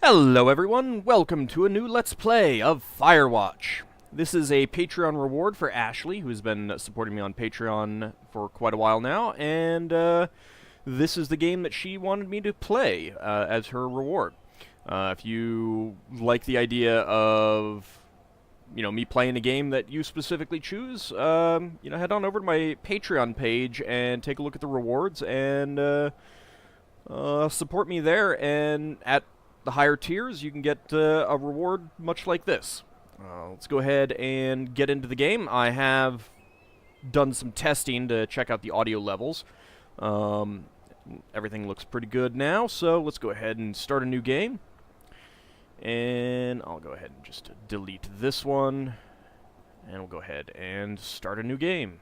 Hello everyone, welcome to a new Let's Play of Firewatch. This is a Patreon reward for Ashley, who's been supporting me on Patreon for quite a while now, and this is the game that she wanted me to play as her reward. If you like the idea of, me playing a game that you specifically choose, head on over to my Patreon page and take a look at the rewards and support me there, and at the higher tiers, you can get a reward much like this. Let's go ahead and get into the game. I have done some testing to check out the audio levels. Everything looks pretty good now, so let's go ahead and start a new game. And I'll go ahead and just delete this one, and we'll go ahead and start a new game.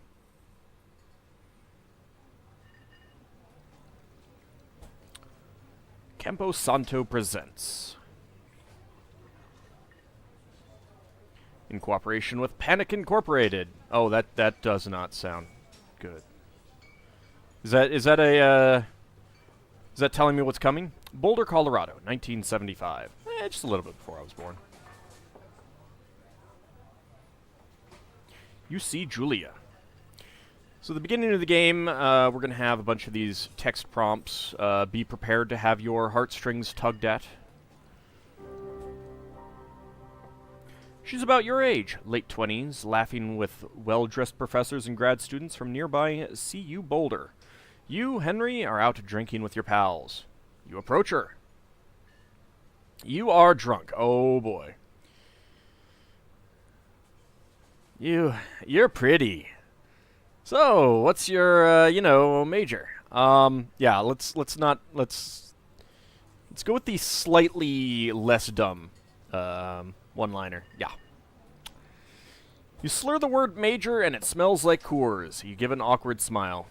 Campo Santo presents. In cooperation with Panic Incorporated. Oh, that does not sound good. Is that telling me what's coming? Boulder, Colorado, 1975. Just a little bit before I was born. You see Julia. So the beginning of the game, we're going to have a bunch of these text prompts. Be prepared to have your heartstrings tugged at. She's about your age, late 20s, laughing with well-dressed professors and grad students from nearby CU Boulder. You, Henry, are out drinking with your pals. You approach her. You are drunk. Oh, boy. You're pretty. So, what's your, major? Yeah, let's go with the slightly less dumb, one-liner. Yeah. You slur the word major and it smells like Coors. You give an awkward smile.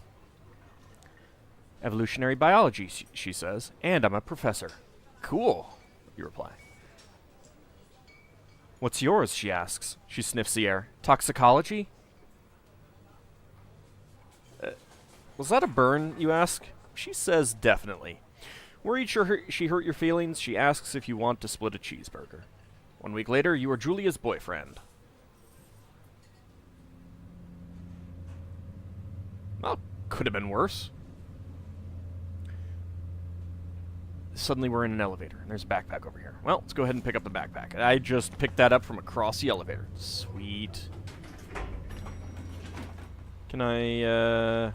Evolutionary biology, she says, and I'm a professor. Cool, you reply. What's yours, she asks. She sniffs the air. Toxicology? Was that a burn, you ask? She says definitely. Worried she hurt your feelings, she asks if you want to split a cheeseburger. 1 week later, you are Julia's boyfriend. Well, could have been worse. Suddenly we're in an elevator, and there's a backpack over here. Well, let's go ahead and pick up the backpack. I just picked that up from across the elevator. Sweet. Can I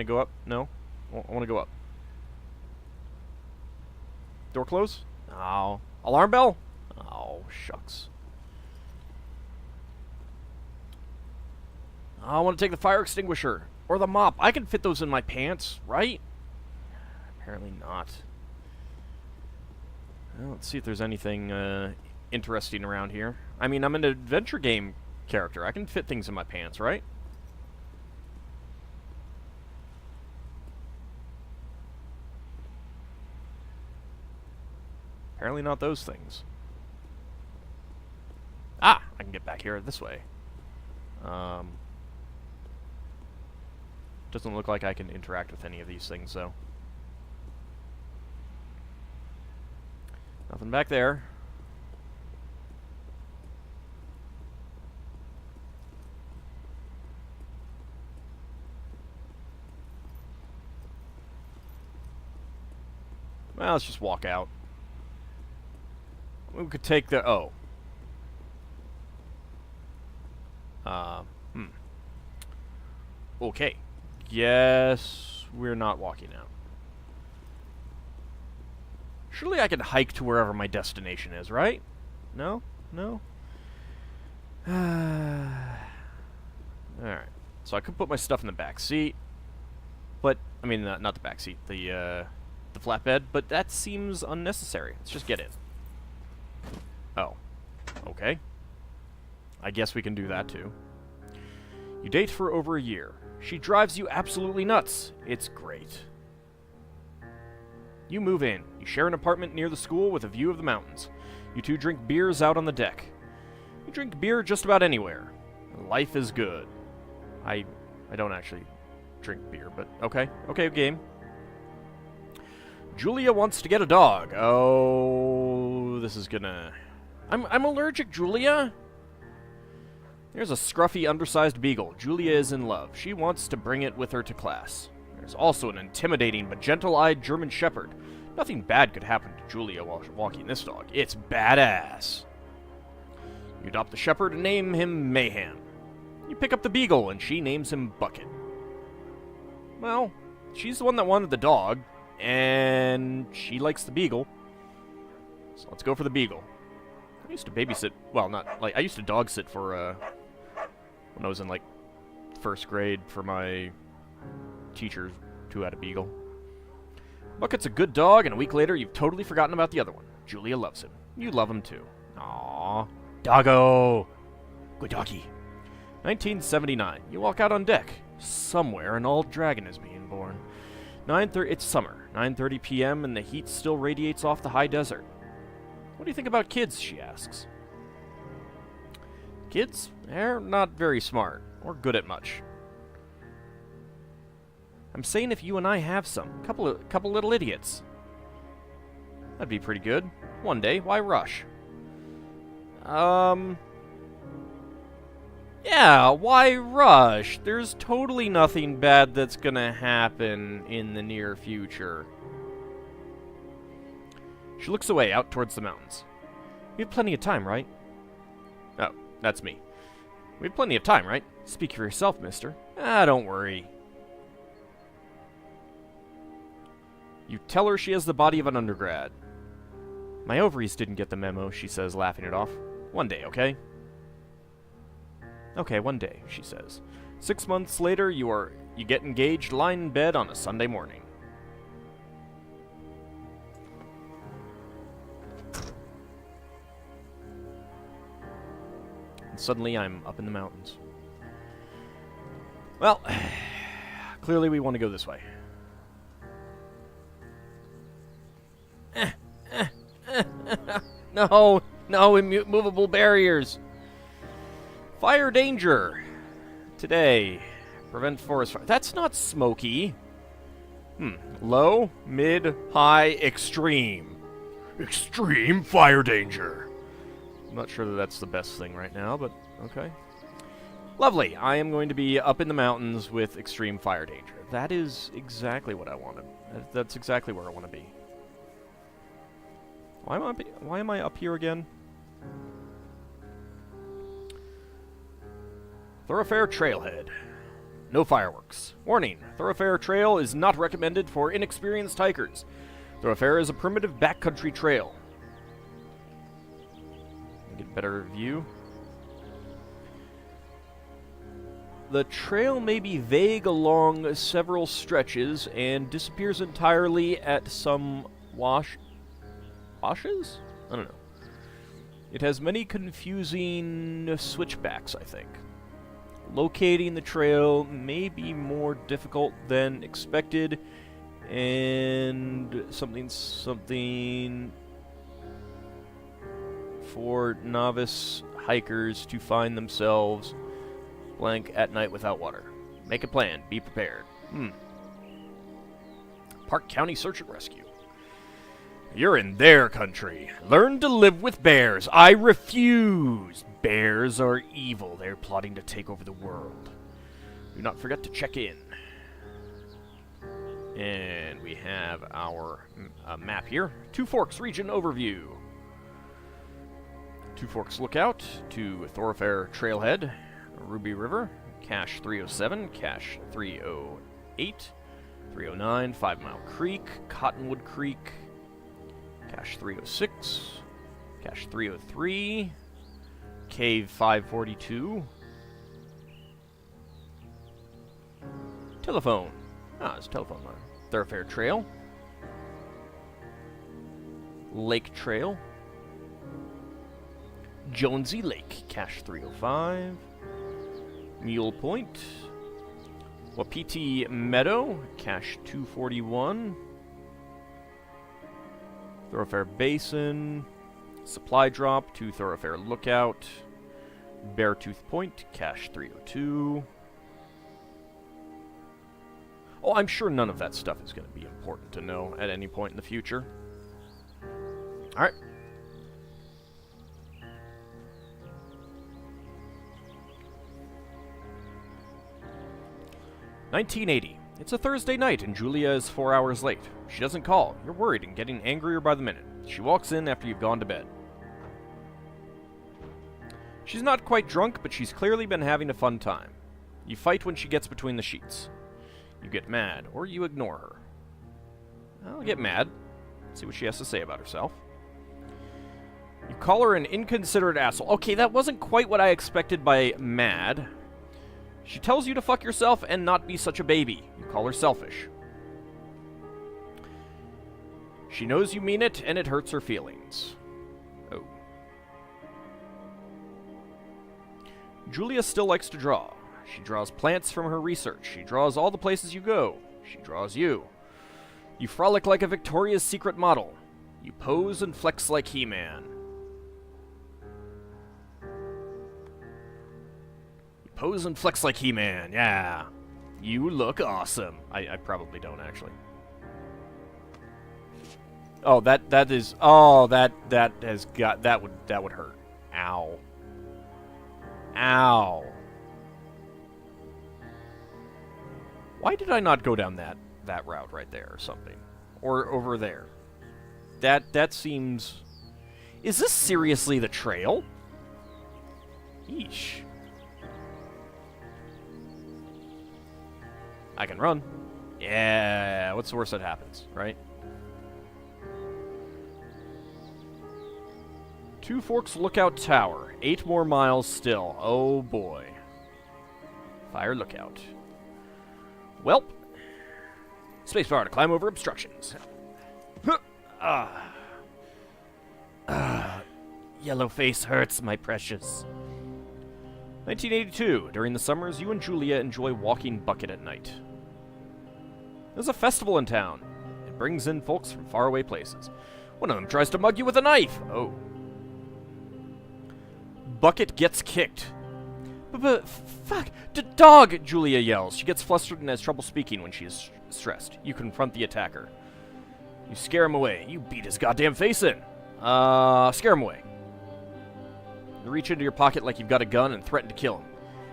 go up? No? I want to go up. Door close? Oh. Alarm bell? Oh, shucks. I want to take the fire extinguisher. Or the mop. I can fit those in my pants, right? Apparently not. Well, let's see if there's anything interesting around here. I mean, I'm an adventure game character. I can fit things in my pants, right? Apparently not those things. Ah! I can get back here this way. Doesn't look like I can interact with any of these things, though. Nothing back there. Well, let's just walk out. We could take the... Oh. Okay. Guess we're not walking out. Surely I can hike to wherever my destination is, right? No? No? Alright. So I could put my stuff in the back seat. But, I mean, not the back seat. The flatbed. But that seems unnecessary. Let's just get in. Oh. Okay. I guess we can do that, too. You date for over a year. She drives you absolutely nuts. It's great. You move in. You share an apartment near the school with a view of the mountains. You two drink beers out on the deck. You drink beer just about anywhere. Life is good. I don't actually drink beer, but okay. Okay, game. Julia wants to get a dog. Oh, this is gonna... I'm allergic, Julia. There's a scruffy, undersized beagle. Julia is in love. She wants to bring it with her to class. There's also an intimidating but gentle-eyed German shepherd. Nothing bad could happen to Julia while walking this dog. It's badass. You adopt the shepherd and name him Mayhem. You pick up the beagle and she names him Bucket. Well, she's the one that wanted the dog, and she likes the beagle. So let's go for the beagle. I used to babysit, well, not, like, I used to dog sit for, when I was in, like, first grade for my teachers who had a beagle. Bucket's a good dog, and a week later, you've totally forgotten about the other one. Julia loves him. You love him, too. Aww. Doggo! Good doggy. 1979. You walk out on deck. Somewhere an AuldDragon is being born. 9:30. It's summer. 9:30 p.m. and the heat still radiates off the high desert. What do you think about kids? She asks. Kids? They're not very smart or good at much. I'm saying if you and I have some. Couple little idiots. That'd be pretty good. One day. Why rush? Yeah, why rush? There's totally nothing bad that's gonna happen in the near future. She looks away, out towards the mountains. We have plenty of time, right? Oh, that's me. We have plenty of time, right? Speak for yourself, mister. Ah, don't worry. You tell her she has the body of an undergrad. My ovaries didn't get the memo, she says, laughing it off. One day, okay? Okay, one day, she says. 6 months later, you get engaged, lying in bed on a Sunday morning. And suddenly, I'm up in the mountains. Well, clearly we want to go this way. No, immovable barriers. Fire danger. Today. Prevent forest fire. That's not smoky. Low, mid, high, extreme. Extreme fire danger. I'm not sure that that's the best thing right now, but okay. Lovely. I am going to be up in the mountains with extreme fire danger. That is exactly what I wanted. That's exactly where I want to be. Why am I up here again? Thoroughfare Trailhead. No fireworks. Warning, Thoroughfare Trail is not recommended for inexperienced hikers. Thoroughfare is a primitive backcountry trail. Get a better view. The trail may be vague along several stretches and disappears entirely at some washes? I don't know. It has many confusing switchbacks, I think. Locating the trail may be more difficult than expected, and something for novice hikers to find themselves blank at night without water. Make a plan. Be prepared. Park County Search and Rescue. You're in their country. Learn to live with bears. I refuse. Bears are evil. They're plotting to take over the world. Do not forget to check in. And we have our map here. Two Forks Region Overview. Two Forks Lookout to Thoroughfare Trailhead, Ruby River, Cache 307, Cache 308, 309, 5 Mile Creek, Cottonwood Creek, Cache 306, Cache 303, Cave 542, Telephone. It's a telephone line. Thoroughfare Trail, Lake Trail, Jonesy Lake, Cache 305, Mule Point, Wapiti Meadow, Cache 241, Thoroughfare Basin, Supply Drop to Thoroughfare Lookout, Beartooth Point, Cache 302. Oh, I'm sure none of that stuff is going to be important to know at any point in the future. Alright. $19.80. It's a Thursday night and Julia is 4 hours late. She doesn't call. You're worried and getting angrier by the minute. She walks in after you've gone to bed. She's not quite drunk, but she's clearly been having a fun time. You fight when she gets between the sheets. You get mad, or you ignore her. I'll get mad. See what she has to say about herself. You call her an inconsiderate asshole. Okay, that wasn't quite what I expected by mad. She tells you to fuck yourself and not be such a baby. You call her selfish. She knows you mean it, and it hurts her feelings. Oh. Julia still likes to draw. She draws plants from her research. She draws all the places you go. She draws you. You frolic like a Victoria's Secret model. You pose and flex like He-Man. You pose and flex like He-Man, yeah. You look awesome. I probably don't, actually. Oh, that is... Oh, that has got... That would hurt. Ow. Ow. Why did I not go down that route right there or something? Or over there? That seems... Is this seriously the trail? Yeesh. I can run. Yeah, what's the worst that happens, right? Two Forks Lookout Tower. 8 more miles still. Oh boy. Fire lookout. Welp. Spacebar to climb over obstructions. Yellow face hurts, my precious. 1982. During the summers, you and Julia enjoy walking Bucket at night. There's a festival in town. It brings in folks from faraway places. One of them tries to mug you with a knife. Oh. Bucket gets kicked. But fuck! Dog! Julia yells. She gets flustered and has trouble speaking when she is stressed. You confront the attacker. You scare him away. You beat his goddamn face in. Scare him away. You reach into your pocket like you've got a gun and threaten to kill him.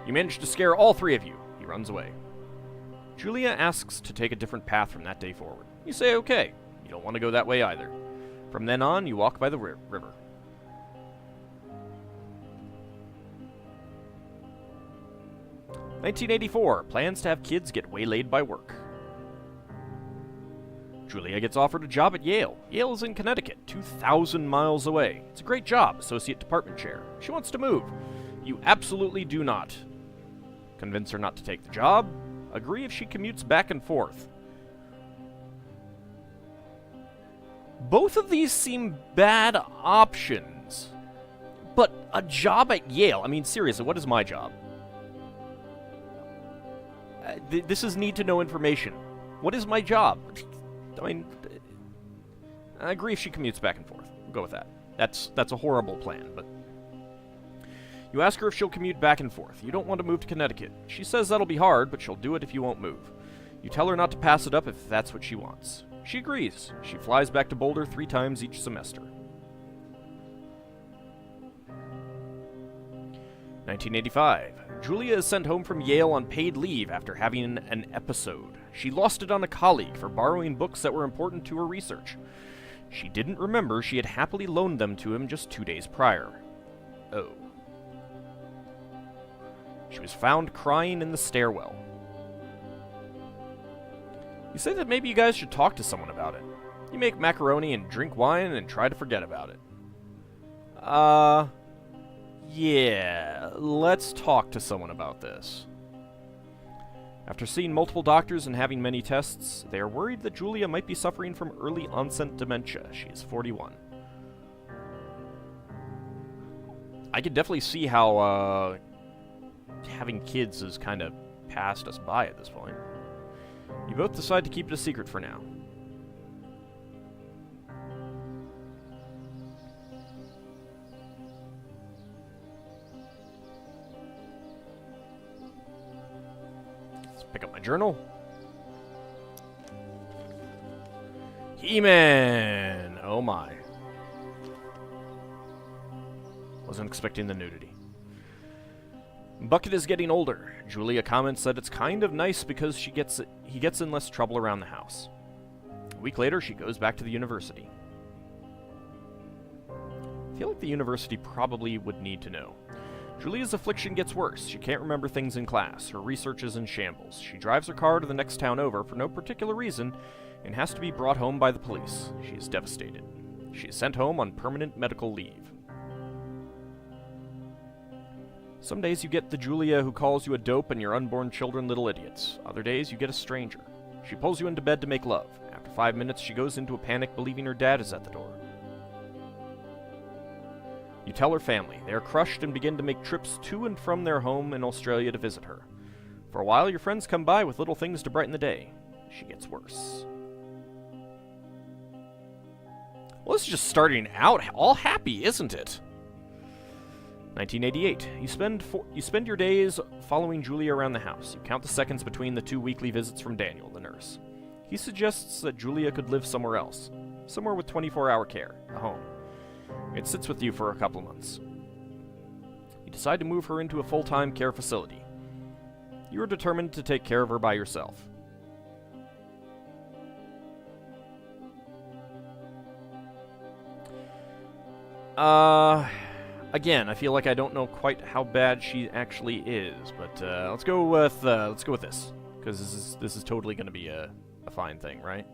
You manage to scare all 3 of you. He runs away. Julia asks to take a different path from that day forward. You say okay. You don't want to go that way either. From then on, you walk by the river. $19.84. Plans to have kids get waylaid by work. Julia gets offered a job at Yale. Yale is in Connecticut, 2,000 miles away. It's a great job, associate department chair. She wants to move. You absolutely do not. Convince her not to take the job. Agree if she commutes back and forth. Both of these seem bad options. But a job at Yale, I mean, seriously, what is my job? This is need-to-know information. What is my job? I mean, I agree if she commutes back and forth. We'll go with that. That's a horrible plan, but... You ask her if she'll commute back and forth. You don't want to move to Connecticut. She says that'll be hard, but she'll do it if you won't move. You tell her not to pass it up if that's what she wants. She agrees. She flies back to Boulder 3 times each semester. 1985. Julia is sent home from Yale on paid leave after having an episode. She lost it on a colleague for borrowing books that were important to her research. She didn't remember she had happily loaned them to him just 2 days prior. Oh. She was found crying in the stairwell. You say that maybe you guys should talk to someone about it. You make macaroni and drink wine and try to forget about it. Yeah, let's talk to someone about this. After seeing multiple doctors and having many tests, they are worried that Julia might be suffering from early onset dementia. She is 41. I could definitely see how having kids has kind of passed us by at this point. You both decide to keep it a secret for now. Pick up my journal. He-Man! Oh my. Wasn't expecting the nudity. Bucket is getting older. Julia comments that it's kind of nice because he gets in less trouble around the house. A week later, she goes back to the university. I feel like the university probably would need to know. Julia's affliction gets worse. She can't remember things in class. Her research is in shambles. She drives her car to the next town over for no particular reason and has to be brought home by the police. She is devastated. She is sent home on permanent medical leave. Some days you get the Julia who calls you a dope and your unborn children little idiots. Other days you get a stranger. She pulls you into bed to make love. After 5 minutes, she goes into a panic believing her dad is at the door. You tell her family. They are crushed and begin to make trips to and from their home in Australia to visit her. For a while, your friends come by with little things to brighten the day. She gets worse. Well, this is just starting out all happy, isn't it? 1988. You spend your days following Julia around the house. You count the seconds between the 2 weekly visits from Daniel, the nurse. He suggests that Julia could live somewhere else. Somewhere with 24-hour care. A home. It sits with you for a couple months. You decide to move her into a full-time care facility. You are determined to take care of her by yourself. Again, I feel like I don't know quite how bad she actually is, but let's go with this, because this is totally going to be a fine thing, right?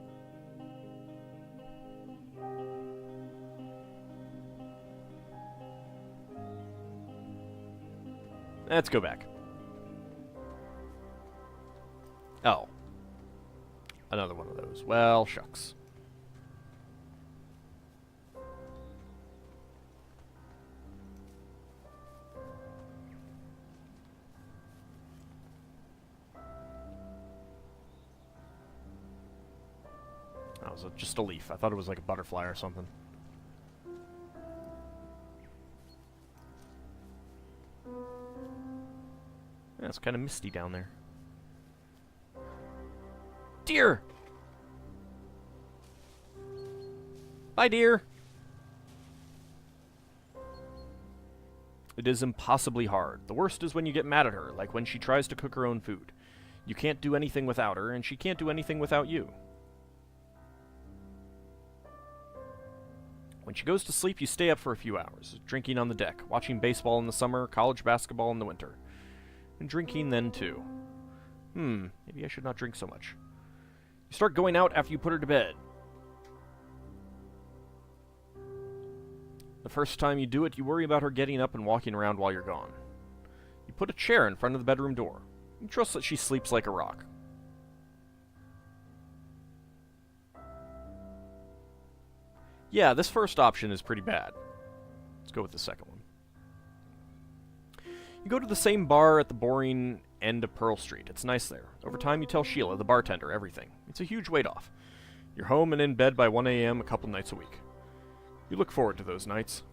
Let's go back. Oh. Another one of those. Well, shucks. That was just a leaf. I thought it was like a butterfly or something. Yeah, it's kind of misty down there. Deer! Bye, deer! It is impossibly hard. The worst is when you get mad at her, like when she tries to cook her own food. You can't do anything without her, and she can't do anything without you. When she goes to sleep, you stay up for a few hours, drinking on the deck, watching baseball in the summer, college basketball in the winter. And drinking then, too. Maybe I should not drink so much. You start going out after you put her to bed. The first time you do it, you worry about her getting up and walking around while you're gone. You put a chair in front of the bedroom door. You trust that she sleeps like a rock. Yeah, this first option is pretty bad. Let's go with the second one. You go to the same bar at the boring end of Pearl Street. It's nice there. Over time, you tell Sheila, the bartender, everything. It's a huge weight off. You're home and in bed by 1 a.m. a couple nights a week. You look forward to those nights.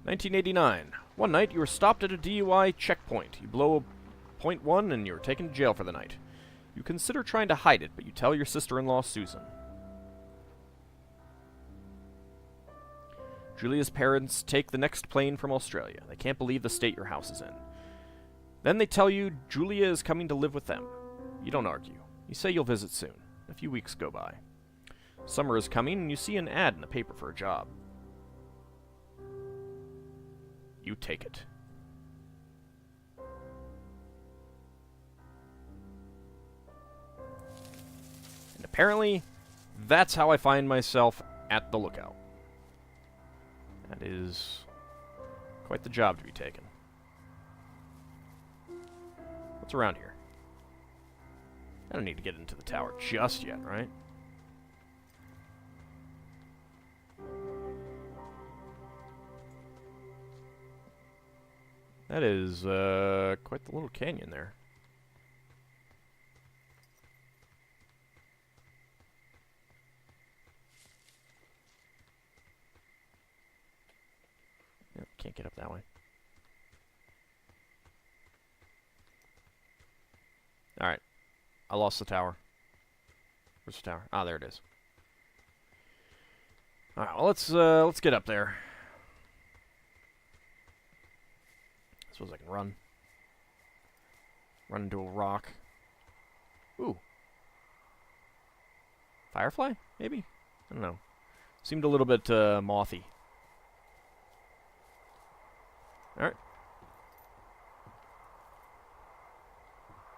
1989. One night, you were stopped at a DUI checkpoint. You blow a .1 and you're taken to jail for the night. You consider trying to hide it, but you tell your sister-in-law, Susan. Julia's parents take the next plane from Australia. They can't believe the state your house is in. Then they tell you Julia is coming to live with them. You don't argue. You say you'll visit soon. A few weeks go by. Summer is coming, and you see an ad in the paper for a job. You take it. And apparently, that's how I find myself at the lookout. That is quite the job to be taken. What's around here? I don't need to get into the tower just yet, right? That is quite the little canyon there. Yep, can't get up that way. Alright. I lost the tower. Where's the tower? Ah, there it is. All right, well, let's get up there. I suppose I can run. Run into a rock. Ooh. Firefly? Maybe? I don't know. Seemed a little bit mothy. Alright.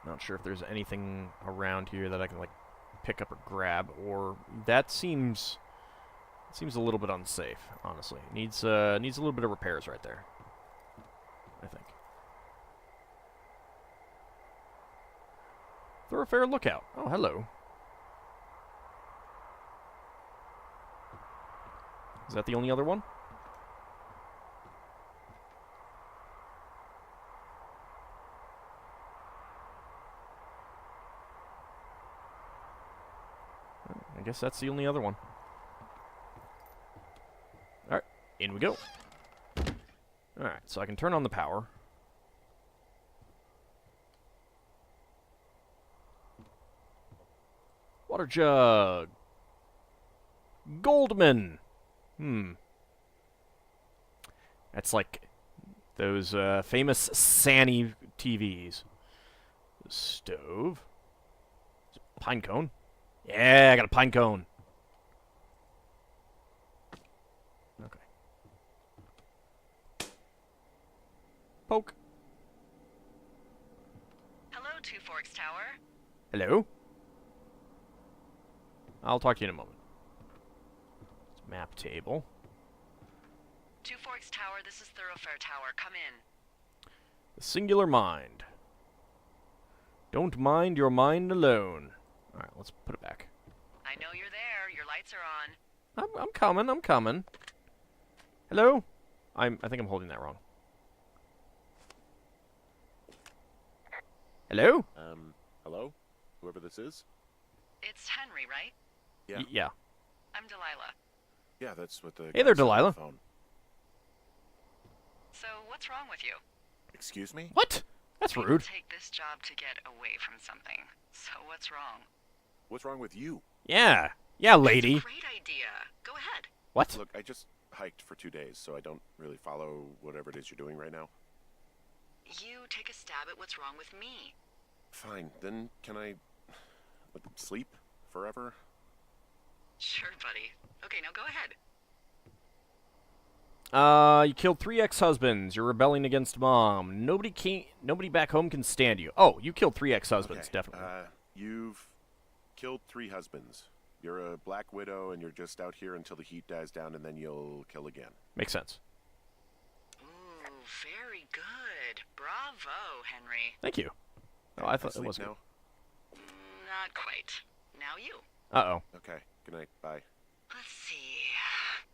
Not sure if there's anything around here that I can, like, pick up or grab, or that seems a little bit unsafe, honestly. Needs a little bit of repairs right there, I think. Thoroughfare Lookout. Oh, hello. Is that the only other one? I guess that's the only other one. Alright, in we go. Alright, so I can turn on the power. Water jug. Goldman. That's like those famous Sanny TVs. Stove. Pine cone. Yeah, I got a pine cone. Okay. Poke. Hello, Two Forks Tower. Hello? I'll talk to you in a moment. Map table. Two Forks Tower, this is Thoroughfare Tower. Come in. The singular mind. Don't mind your mind alone. Alright, let's put it back. I know you're there. Your lights are on. I'm coming, I'm coming. Hello? I think I'm holding that wrong. Hello? Hello? Whoever this is? It's Henry, right? Yeah. Yeah. I'm Delilah. Yeah, that's what the Hey there, guy said on Delilah. the phone. So, what's wrong with you? Excuse me? What? That's We rude. take this job to get away from something. So, what's wrong? What's wrong with you? Yeah. Yeah, lady. Great idea. Go ahead. What? Look, I just hiked for 2 days, so I don't really follow whatever it is you're doing right now. You take a stab at what's wrong with me. Fine, then can I sleep forever? Sure, buddy. Okay, now go ahead. You killed 3 ex-husbands. You're rebelling against mom. Nobody back home can stand you. Oh, you killed 3 ex-husbands, Okay, definitely. You've killed 3 husbands. You're a black widow, and you're just out here until the heat dies down, and then you'll kill again. Makes sense. Ooh, very good. Bravo, Henry. Thank you. Oh, I thought it Sleep was good. now? Not quite. Now you. Uh-oh. Okay, good night, bye. Let's see.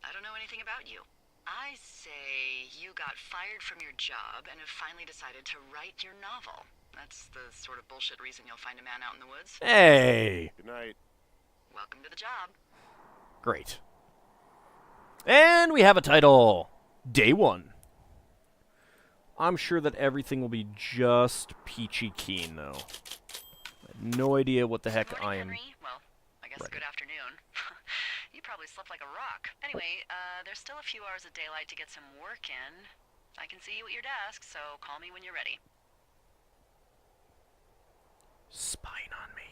I don't know anything about you. I say you got fired from your job and have finally decided to write your novel. That's the sort of bullshit reason you'll find a man out in the woods. Hey! Good night. Welcome to the job. Great. And we have a title. Day 1. I'm sure that everything will be just peachy keen, though. I have no idea what the heck Morning, I am... Henry. Well, I guess ready. good afternoon. You probably slept like a rock. Anyway, there's still a few hours of daylight to get some work in. I can see you at your desk, so call me when you're ready. Spying on me.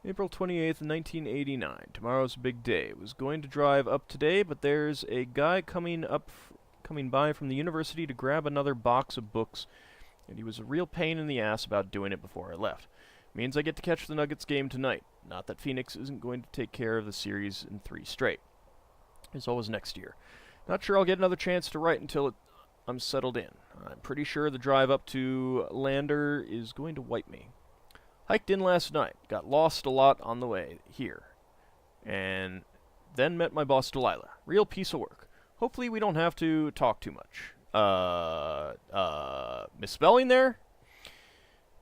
April 28th, 1989. Tomorrow's a big day. Was going to drive up today, but there's a guy coming by from the university to grab another box of books, and he was a real pain in the ass about doing it before I left. Means I get to catch the Nuggets game tonight. Not that Phoenix isn't going to take care of the series in 3 straight. It's always next year. Not sure I'll get another chance to write until I'm settled in. I'm pretty sure the drive up to Lander is going to wipe me. Hiked in last night. Got lost a lot on the way here. And then met my boss Delilah. Real piece of work. Hopefully we don't have to talk too much. Misspelling there?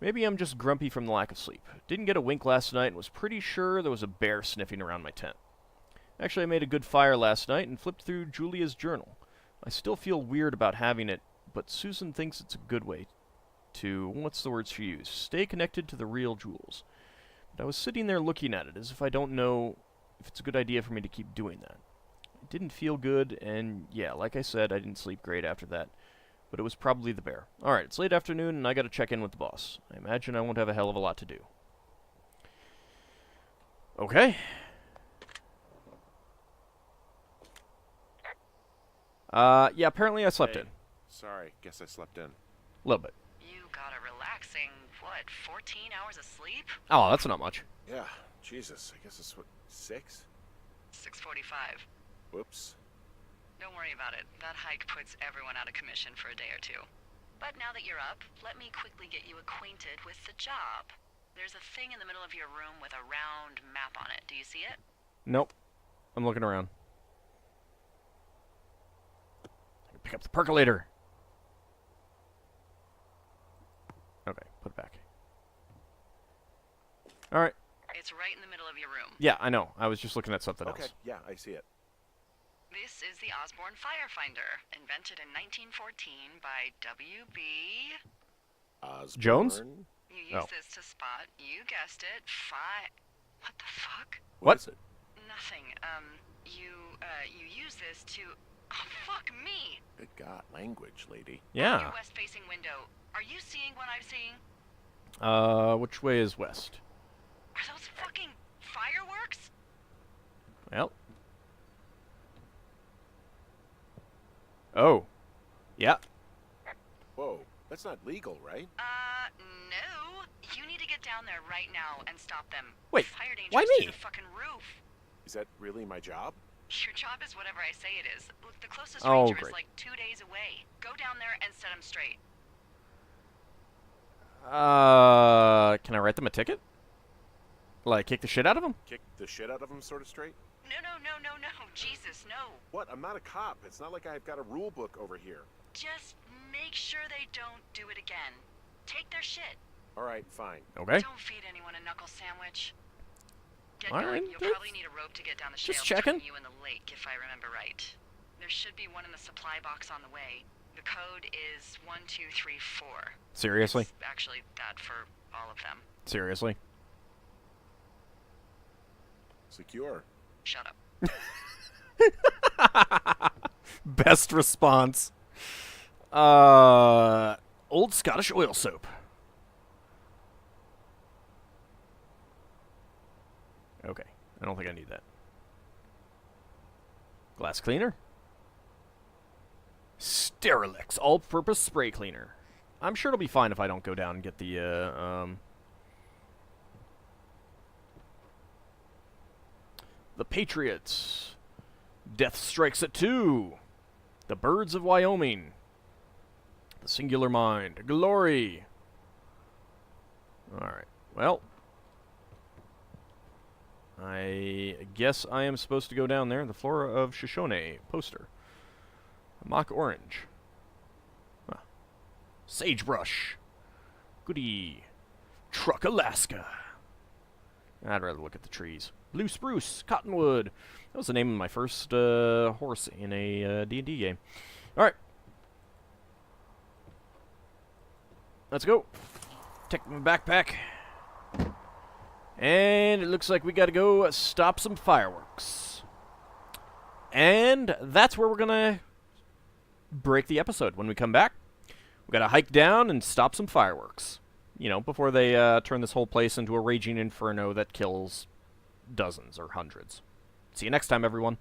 Maybe I'm just grumpy from the lack of sleep. Didn't get a wink last night and was pretty sure there was a bear sniffing around my tent. Actually, I made a good fire last night and flipped through Julia's journal. I still feel weird about having it, but Susan thinks it's a good way to, what's the words she used? Stay connected to the real jewels. But I was sitting there looking at it as if I don't know if it's a good idea for me to keep doing that. It didn't feel good, and yeah, like I said, I didn't sleep great after that. But it was probably the bear. Alright, it's late afternoon, and I gotta check in with the boss. I imagine I won't have a hell of a lot to do. Okay. Yeah, apparently I slept in. Sorry, guess I slept in. A little bit. You got a relaxing, what, 14 hours of sleep? Oh, that's not much. Yeah, Jesus, I guess it's what, 6? 6:45. Whoops. Don't worry about it. That hike puts everyone out of commission for a day or two. But now that you're up, let me quickly get you acquainted with the job. There's a thing in the middle of your room with a round map on it. Do you see it? Nope. I'm looking around. Pick up the percolator. Okay, put it back. Alright. It's right in the middle of your room. Yeah, I know. I was just looking at something Okay, else. yeah, I see it. This is the Osborne Firefinder, invented in 1914 by W.B. Osborne. Jones? You use this to spot, you guessed it, What the fuck? What? Is it? Nothing. You use this to... Oh, fuck me! Good God, language, lady. Yeah. Your west-facing window. Are you seeing what I'm seeing? Which way is west? Are those fucking fireworks? Well. Oh. Yeah. Whoa, that's not legal, right? No. You need to get down there right now and stop them. Wait, Fire danger's why through me? the fucking roof. Is that really my job? Your job is whatever I say it is. Look, the closest Oh, ranger great. is like 2 days away. Go down there and set them straight. Can I write them a ticket? Like, kick the shit out of them? Kick the shit out of him sort of straight? No. Jesus, no. What? I'm not a cop. It's not like I've got a rule book over here. Just make sure they don't do it again. Take their shit. All right, fine. Okay. Don't feed anyone a knuckle sandwich. Get All going. right, You'll that's- probably need a rope to get down the Just shale checking. between you and the lake, if I remember right. There should be one in the supply box on the way. The code is 1234. Seriously? It's actually that for all of them. Seriously? Secure. Shut up. Best response. Old Scottish oil soap. Okay. I don't think I need that. Glass cleaner. Sterilix all-purpose spray cleaner. I'm sure it'll be fine if I don't go down and get the, The Patriots. Death Strikes at 2. The Birds of Wyoming. The Singular Mind. Glory. Alright. Well. I guess I am supposed to go down there. The Flora of Shoshone poster. A mock orange. Huh. Sagebrush. Goody. Truck Alaska. I'd rather look at the trees. Blue spruce, cottonwood. That was the name of my first horse in a D&D game. All right, let's go. Take my backpack, and it looks like we got to go stop some fireworks. And that's where we're gonna break the episode. When we come back, we got to hike down and stop some fireworks. You know, before they turn this whole place into a raging inferno that kills dozens or hundreds. See you next time, everyone.